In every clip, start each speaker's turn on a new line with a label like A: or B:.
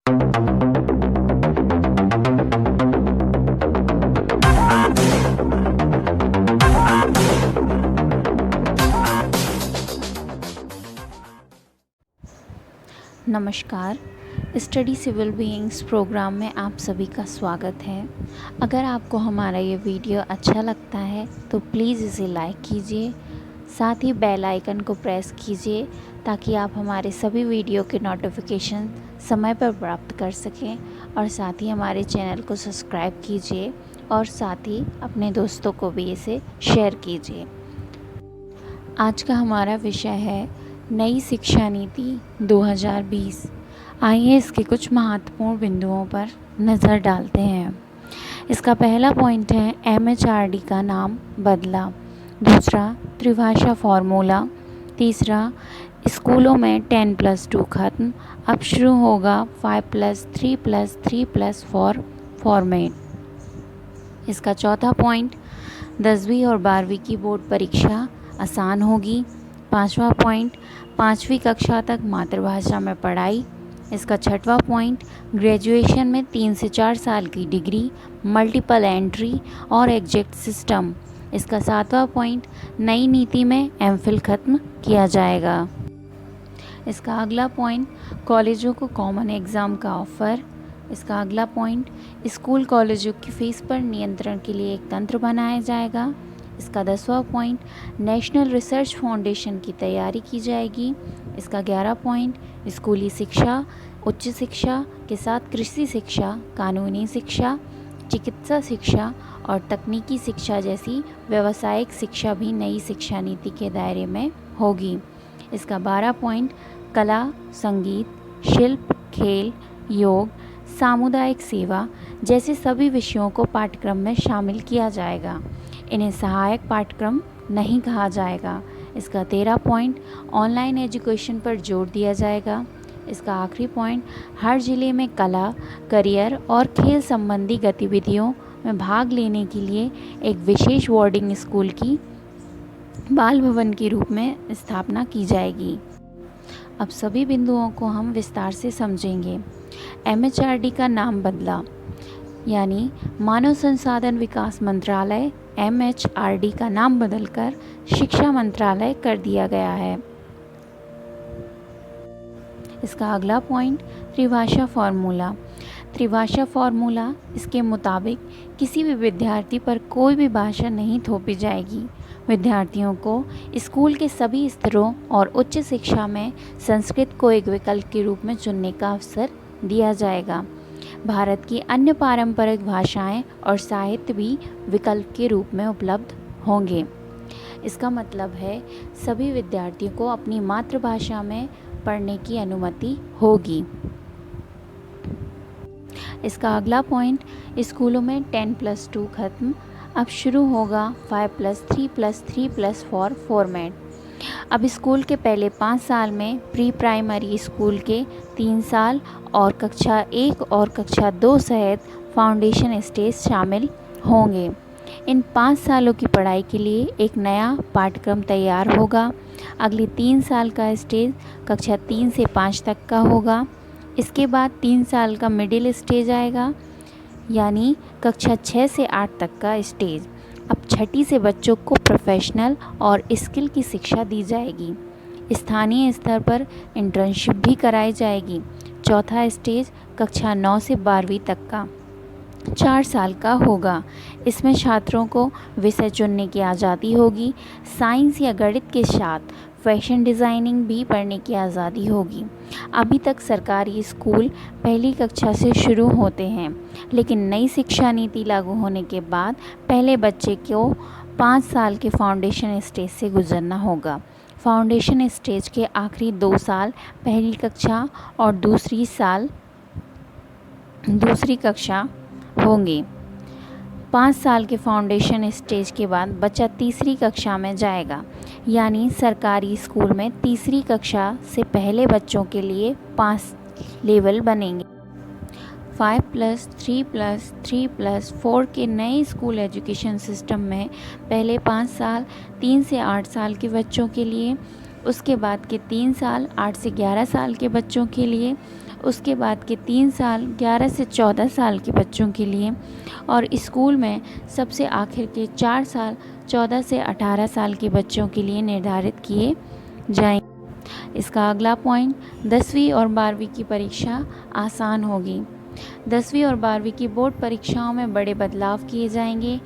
A: नमस्कार। Study civil beings programme में आप सभी का स्वागत है। अगर आपको हमारा ये वीडियो अच्छा लगता है तो प्लीज़ इसे लाइक कीजिए, साथ ही बेल आइकन को प्रेस कीजिए ताकि आप हमारे सभी वीडियो के नोटिफिकेशन समय पर प्राप्त कर सकें, और साथ ही हमारे चैनल को सब्सक्राइब कीजिए और साथ ही अपने दोस्तों को भी इसे शेयर कीजिए। आज का हमारा विषय है नई शिक्षा नीति 2020। आइए इसके कुछ महत्वपूर्ण बिंदुओं पर नज़र डालते हैं। इसका पहला पॉइंट है MHRD का नाम बदला। दूसरा, त्रिभाषा फार्मूला। तीसरा, स्कूलों में 10+2 खत्म, अब शुरू होगा 5+3+3+4 फॉर्मेट। इसका चौथा पॉइंट, 10वीं और 12वीं की बोर्ड परीक्षा आसान होगी। पांचवा पॉइंट, 5वीं कक्षा तक मातृभाषा में पढ़ाई। इसका छठवां पॉइंट, ग्रेजुएशन में 3 से 4 साल की डिग्री, मल्टीपल एंट्री और एग्जिट सिस्टम। इसका सातवां पॉइंट, नई नीति में MPhil खत्म किया जाएगा। इसका अगला पॉइंट, कॉलेजों को कॉमन एग्ज़ाम का ऑफ़र। इसका अगला पॉइंट, स्कूल कॉलेजों की फ़ीस पर नियंत्रण के लिए एक तंत्र बनाया जाएगा। इसका 10वां पॉइंट, नेशनल रिसर्च फाउंडेशन की तैयारी की जाएगी। इसका 11 पॉइंट, स्कूली शिक्षा, उच्च शिक्षा के साथ कृषि शिक्षा, कानूनी शिक्षा, चिकित्सा शिक्षा और तकनीकी शिक्षा जैसी व्यावसायिक शिक्षा भी नई शिक्षा नीति के दायरे में होगी। इसका 12 पॉइंट, कला, संगीत, शिल्प, खेल, योग, सामुदायिक सेवा जैसे सभी विषयों को पाठ्यक्रम में शामिल किया जाएगा। इन्हें सहायक पाठ्यक्रम नहीं कहा जाएगा। इसका 13 पॉइंट, ऑनलाइन एजुकेशन पर जोर दिया जाएगा। इसका आखिरी पॉइंट, हर ज़िले में कला, करियर और खेल संबंधी गतिविधियों में भाग लेने के लिए एक विशेष बोर्डिंग स्कूल की बाल भवन के रूप में स्थापना की जाएगी। अब सभी बिंदुओं को हम विस्तार से समझेंगे। MHRD का नाम बदला, यानी मानव संसाधन विकास मंत्रालय MHRD का नाम बदलकर शिक्षा मंत्रालय कर दिया गया है। इसका अगला पॉइंट, त्रिभाषा फार्मूला। त्रिभाषा फार्मूला, इसके मुताबिक किसी भी विद्यार्थी पर कोई भी भाषा नहीं थोपी जाएगी। विद्यार्थियों को स्कूल के सभी स्तरों और उच्च शिक्षा में संस्कृत को एक विकल्प के रूप में चुनने का अवसर दिया जाएगा। भारत की अन्य पारंपरिक भाषाएं और साहित्य भी विकल्प के रूप में उपलब्ध होंगे। इसका मतलब है सभी विद्यार्थियों को अपनी मातृभाषा में पढ़ने की अनुमति होगी। इसका अगला पॉइंट, स्कूलों में 10+2 खत्म, अब शुरू होगा 5+3+3+4 फॉर्मेट। अब स्कूल के पहले 5 साल में प्री प्राइमरी स्कूल के 3 साल और कक्षा 1 और कक्षा 2 सहित फाउंडेशन स्टेज शामिल होंगे। इन 5 सालों की पढ़ाई के लिए एक नया पाठ्यक्रम तैयार होगा। अगले 3 साल का स्टेज कक्षा 3 से 5 तक का होगा। इसके बाद 3 साल का मिडिल स्टेज आएगा, यानी कक्षा 6 से 8 तक का स्टेज। अब छठी से बच्चों को प्रोफेशनल और स्किल की शिक्षा दी जाएगी। स्थानीय स्तर पर इंटर्नशिप भी कराई जाएगी। चौथा स्टेज कक्षा 9 से 12वीं तक का 4 साल का होगा। इसमें छात्रों को विषय चुनने की आज़ादी होगी। साइंस या गणित के साथ फैशन डिज़ाइनिंग भी पढ़ने की आज़ादी होगी। अभी तक सरकारी स्कूल पहली कक्षा से शुरू होते हैं, लेकिन नई शिक्षा नीति लागू होने के बाद पहले बच्चे को 5 साल के फाउंडेशन स्टेज से गुजरना होगा। फाउंडेशन स्टेज के आखिरी 2 साल पहली कक्षा और दूसरी कक्षा होंगे। 5 साल के फाउंडेशन स्टेज के बाद बच्चा तीसरी कक्षा में जाएगा, यानी सरकारी स्कूल में तीसरी कक्षा से पहले बच्चों के लिए 5 लेवल बनेंगे। 5+3+3+4 के नए स्कूल एजुकेशन सिस्टम में पहले 5 साल 3 से 8 साल के बच्चों के लिए, उसके बाद के 3 साल 8 से 11 साल के बच्चों के लिए, उसके बाद के 3 साल 11 से 14 साल के बच्चों के लिए, और स्कूल में सबसे आखिर के 4 साल 14 से 18 साल के बच्चों के लिए निर्धारित किए जाएंगे। इसका अगला पॉइंट, 10वीं और 12वीं की परीक्षा आसान होगी। 10वीं और 12वीं की बोर्ड परीक्षाओं में बड़े बदलाव किए जाएंगे।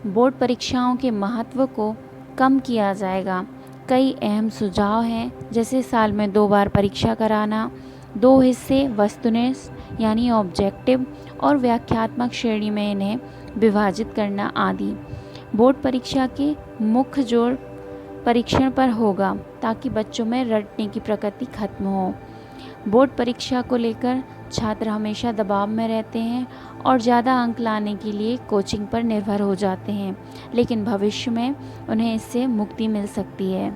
A: बोर्ड परीक्षाओं के महत्व को कम किया जाएगा। कई अहम सुझाव हैं, जैसे साल में 2 बार परीक्षा कराना, 2 हिस्से वस्तुनिष्ठ यानी ऑब्जेक्टिव और व्याख्यात्मक श्रेणी में इन्हें विभाजित करना आदि। बोर्ड परीक्षा के मुख्य जोर परीक्षण पर होगा ताकि बच्चों में रटने की प्रकृति खत्म हो। बोर्ड परीक्षा को लेकर छात्र हमेशा दबाव में रहते हैं और ज़्यादा अंक लाने के लिए कोचिंग पर निर्भर हो जाते हैं, लेकिन भविष्य में उन्हें इससे मुक्ति मिल सकती है।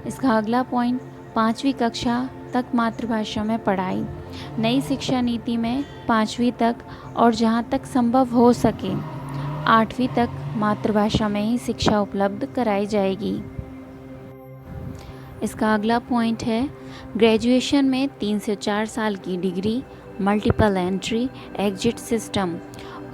A: इसका अगला पॉइंट, 5वीं कक्षा तक मातृभाषा में पढ़ाई। नई शिक्षा नीति में 5वीं तक और जहां तक संभव हो सके 8वीं तक मातृभाषा में ही शिक्षा उपलब्ध कराई जाएगी। इसका अगला पॉइंट है, ग्रेजुएशन में 3 से 4 साल की degree, multiple entry exit system.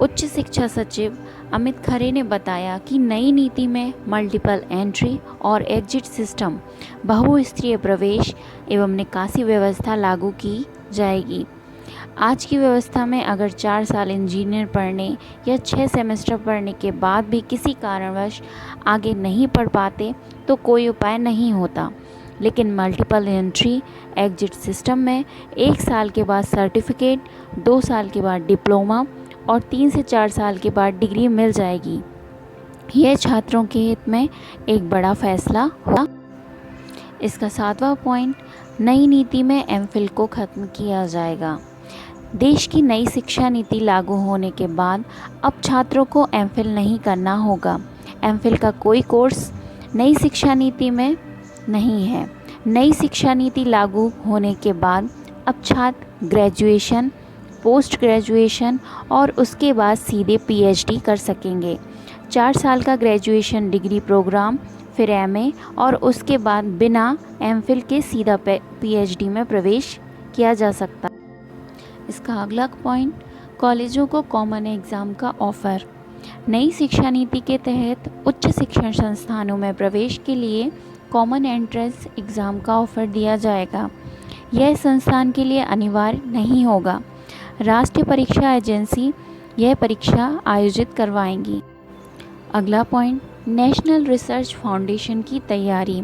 A: उच्च शिक्षा सचिव अमित खरे ने बताया कि नई नीति में मल्टीपल एंट्री और एग्जिट सिस्टम, बहुस्तरीय प्रवेश एवं निकासी व्यवस्था लागू की जाएगी। आज की व्यवस्था में अगर 4 साल इंजीनियर पढ़ने या 6 सेमेस्टर पढ़ने के बाद भी किसी कारणवश आगे नहीं पढ़ पाते तो कोई उपाय नहीं होता, लेकिन मल्टीपल एंट्री एग्जिट सिस्टम में 1 साल के बाद सर्टिफिकेट, 2 साल के बाद डिप्लोमा और 3 से 4 साल के बाद डिग्री मिल जाएगी। यह छात्रों के हित में एक बड़ा फैसला होगा। इसका 7वां पॉइंट, नई नीति में एमफिल को ख़त्म किया जाएगा। देश की नई शिक्षा नीति लागू होने के बाद अब छात्रों को एमफिल नहीं करना होगा। एमफिल का कोई कोर्स नई शिक्षा नीति में नहीं है। नई शिक्षा नीति लागू होने के बाद अब छात्र ग्रेजुएशन, पोस्ट ग्रेजुएशन और उसके बाद सीधे पीएचडी कर सकेंगे। 4 साल का ग्रेजुएशन डिग्री प्रोग्राम, फिर एमए और उसके बाद बिना एमफिल के सीधा पीएचडी में प्रवेश किया जा सकता। इसका अगला पॉइंट, कॉलेजों को कॉमन एग्ज़ाम का ऑफ़र। नई शिक्षा नीति के तहत उच्च शिक्षण संस्थानों में प्रवेश के लिए कॉमन एंट्रेंस एग्ज़ाम का ऑफ़र दिया जाएगा। यह संस्थान के लिए अनिवार्य नहीं होगा। राष्ट्रीय परीक्षा एजेंसी यह परीक्षा आयोजित करवाएंगी। अगला पॉइंट, नेशनल रिसर्च फाउंडेशन की तैयारी।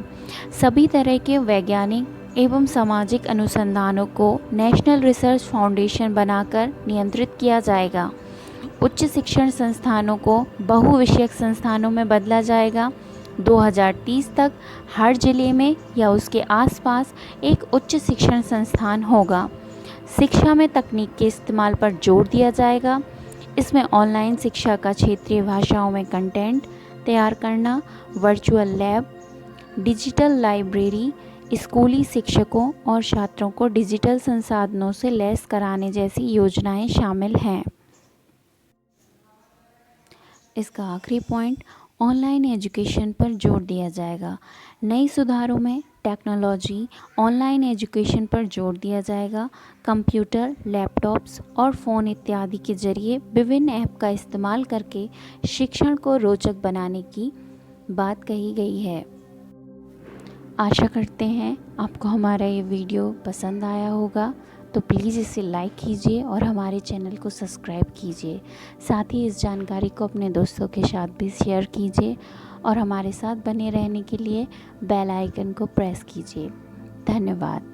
A: सभी तरह के वैज्ञानिक एवं सामाजिक अनुसंधानों को नेशनल रिसर्च फाउंडेशन बनाकर नियंत्रित किया जाएगा। उच्च शिक्षण संस्थानों को बहुविषयक संस्थानों में बदला जाएगा। 2030 तक हर जिले में या उसके आसपास एक उच्च शिक्षण संस्थान होगा। शिक्षा में तकनीक के इस्तेमाल पर जोर दिया जाएगा। इसमें ऑनलाइन शिक्षा का क्षेत्रीय भाषाओं में कंटेंट तैयार करना, वर्चुअल लैब, डिजिटल लाइब्रेरी, स्कूली शिक्षकों और छात्रों को डिजिटल संसाधनों से लैस कराने जैसी योजनाएं शामिल हैं। इसका आखिरी पॉइंट, ऑनलाइन एजुकेशन पर जोर दिया जाएगा। नई सुधारों में टेक्नोलॉजी, ऑनलाइन एजुकेशन पर जोर दिया जाएगा। कंप्यूटर, लैपटॉप्स और फ़ोन इत्यादि के जरिए विभिन्न ऐप का इस्तेमाल करके शिक्षण को रोचक बनाने की बात कही गई है। आशा करते हैं आपको हमारा ये वीडियो पसंद आया होगा, तो प्लीज़ इसे लाइक कीजिए और हमारे चैनल को सब्सक्राइब कीजिए। साथ ही इस जानकारी को अपने दोस्तों के साथ भी शेयर कीजिए और हमारे साथ बने रहने के लिए बेल आइकन को प्रेस कीजिए। धन्यवाद।